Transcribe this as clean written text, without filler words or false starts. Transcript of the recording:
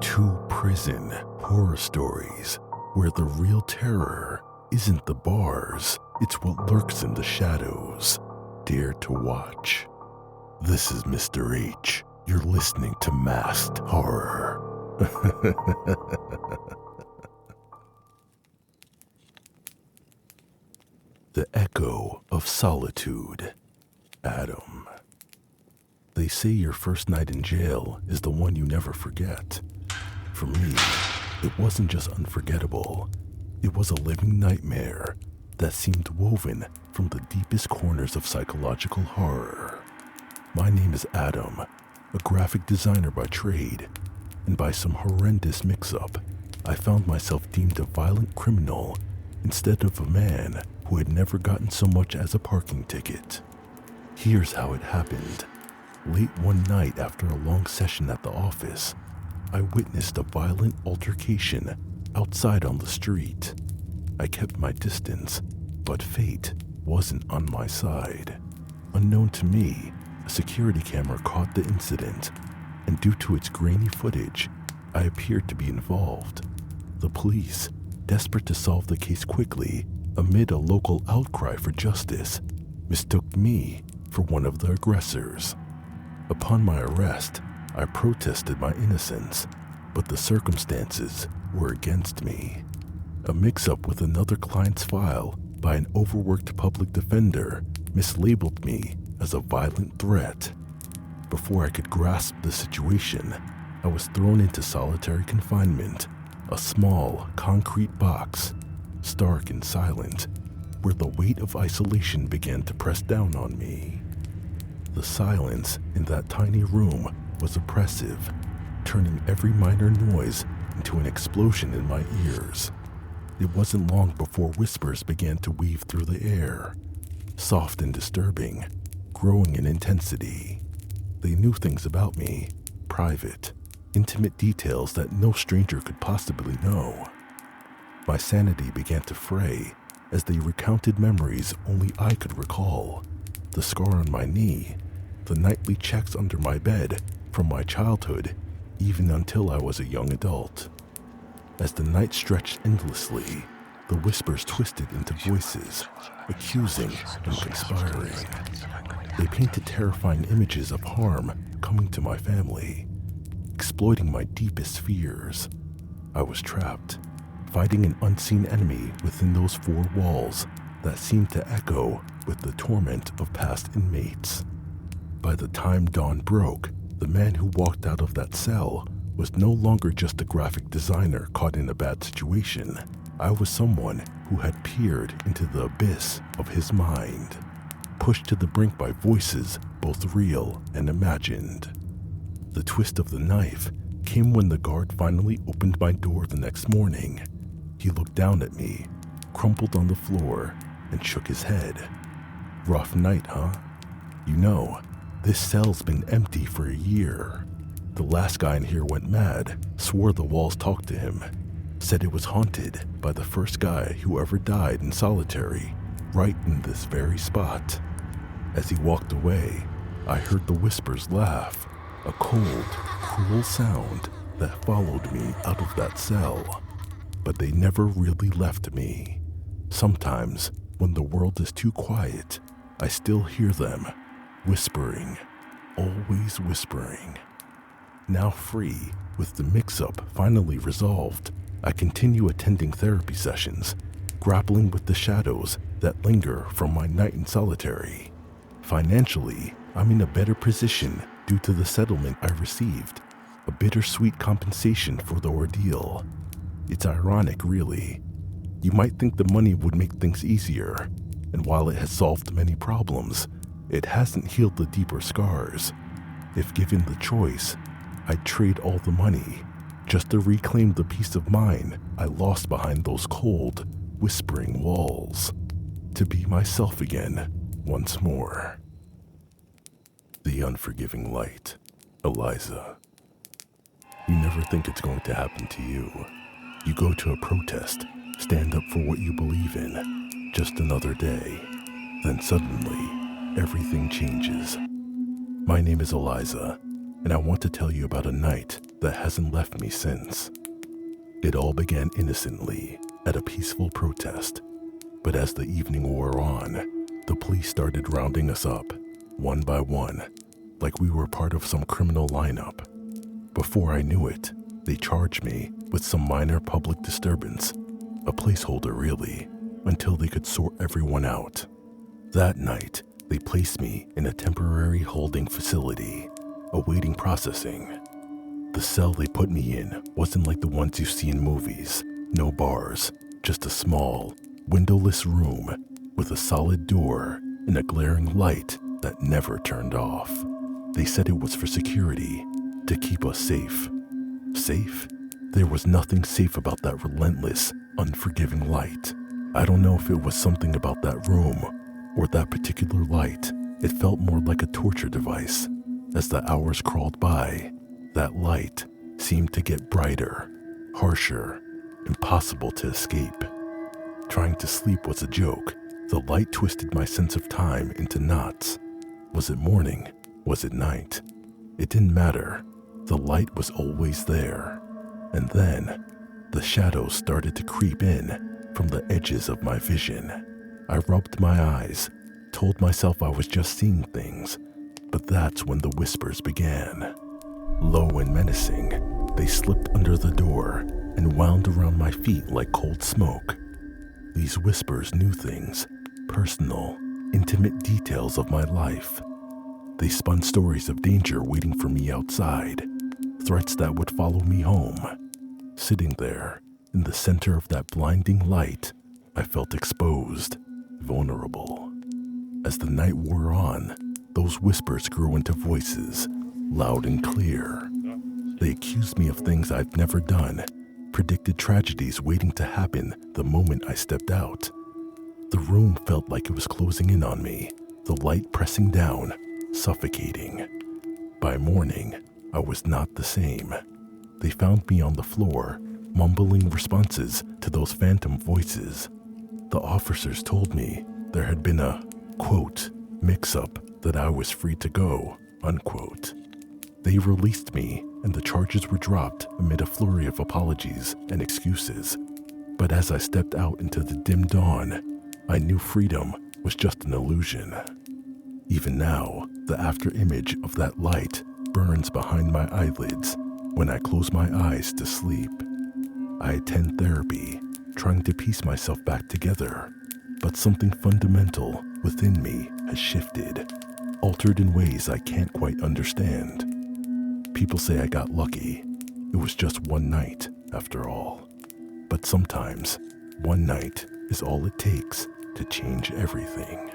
Two prison horror stories where the real terror isn't the bars, it's what lurks in the shadows. Dare to watch. This is Mr. H. You're listening to Masked Horror. The Echo of Solitude. Adam. They say your first night in jail is the one you never forget. For me, it wasn't just unforgettable. It was a living nightmare that seemed woven from the deepest corners of psychological horror. My name is Adam, a graphic designer by trade, and by some horrendous mix-up, I found myself deemed a violent criminal instead of a man who had never gotten so much as a parking ticket. Here's how it happened. Late one night after a long session at the office, I witnessed a violent altercation outside on the street. I kept my distance, but fate wasn't on my side. Unknown to me, a security camera caught the incident, and due to its grainy footage, I appeared to be involved. The police, desperate to solve the case quickly amid a local outcry for justice, mistook me for one of the aggressors. Upon my arrest, I protested my innocence, but the circumstances were against me. A mix-up with another client's file by an overworked public defender mislabeled me as a violent threat. Before I could grasp the situation, I was thrown into solitary confinement, a small concrete box, stark and silent, where the weight of isolation began to press down on me. The silence in that tiny room was oppressive, turning every minor noise into an explosion in my ears. It wasn't long before whispers began to weave through the air, soft and disturbing, growing in intensity. They knew things about me, private, intimate details that no stranger could possibly know. My sanity began to fray as they recounted memories only I could recall. The scar on my knee, the nightly checks under my bed from my childhood, even until I was a young adult. As the night stretched endlessly, the whispers twisted into voices, accusing and conspiring. They painted terrifying images of harm coming to my family, exploiting my deepest fears. I was trapped, fighting an unseen enemy within those four walls that seemed to echo with the torment of past inmates. By the time dawn broke, the man who walked out of that cell was no longer just a graphic designer caught in a bad situation. I was someone who had peered into the abyss of his mind, pushed to the brink by voices both real and imagined. The twist of the knife came when the guard finally opened my door the next morning. He looked down at me, crumpled on the floor, and shook his head. Rough night, huh? You know, this cell's been empty for a year. The last guy in here went mad, swore the walls talked to him, said it was haunted by the first guy who ever died in solitary, right in this very spot. As he walked away, I heard the whispers laugh, a cold, cruel sound that followed me out of that cell. But they never really left me. Sometimes, when the world is too quiet, I still hear them, whispering, always whispering. Now free, with the mix-up finally resolved, I continue attending therapy sessions, grappling with the shadows that linger from my night in solitary. Financially, I'm in a better position due to the settlement I received, a bittersweet compensation for the ordeal. It's ironic, really. You might think the money would make things easier, and while it has solved many problems, it hasn't healed the deeper scars. If given the choice, I'd trade all the money just to reclaim the peace of mind I lost behind those cold, whispering walls, to be myself again once more. The Unforgiving Light, Eliza. You never think it's going to happen to you. You go to a protest, stand up for what you believe in, just another day. Then suddenly, everything changes. My name is Eliza, and I want to tell you about a night that hasn't left me since. It all began innocently at a peaceful protest, but as the evening wore on, the police started rounding us up, one by one, like we were part of some criminal lineup. Before I knew it, they charged me with some minor public disturbance, a placeholder really, until they could sort everyone out. That night, they placed me in a temporary holding facility, awaiting processing. The cell they put me in wasn't like the ones you see in movies, no bars, just a small, windowless room with a solid door and a glaring light that never turned off. They said it was for security, to keep us safe. Safe? There was nothing safe about that relentless, unforgiving light. I don't know if it was something about that room or that particular light. It felt more like a torture device. As the hours crawled by, that light seemed to get brighter, harsher, impossible to escape. Trying to sleep was a joke. The light twisted my sense of time into knots. Was it morning? Was it night? It didn't matter. The light was always there. And then, the shadows started to creep in from the edges of my vision. I rubbed my eyes, told myself I was just seeing things, but that's when the whispers began. Low and menacing, they slipped under the door and wound around my feet like cold smoke. These whispers knew things, personal, intimate details of my life. They spun stories of danger waiting for me outside, threats that would follow me home. Sitting there, in the center of that blinding light, I felt exposed, vulnerable. As the night wore on, those whispers grew into voices, loud and clear. They accused me of things I've never done, predicted tragedies waiting to happen the moment I stepped out. The room felt like it was closing in on me, the light pressing down, suffocating. By morning, I was not the same. They found me on the floor, mumbling responses to those phantom voices. The officers told me there had been a, quote, mix-up, that I was free to go, unquote. They released me and the charges were dropped amid a flurry of apologies and excuses. But as I stepped out into the dim dawn, I knew freedom was just an illusion. Even now, the after-image of that light burns behind my eyelids when I close my eyes to sleep. I attend therapy, trying to piece myself back together, but something fundamental within me has shifted, altered in ways I can't quite understand. People say I got lucky. It was just one night, after all. But sometimes, one night is all it takes to change everything.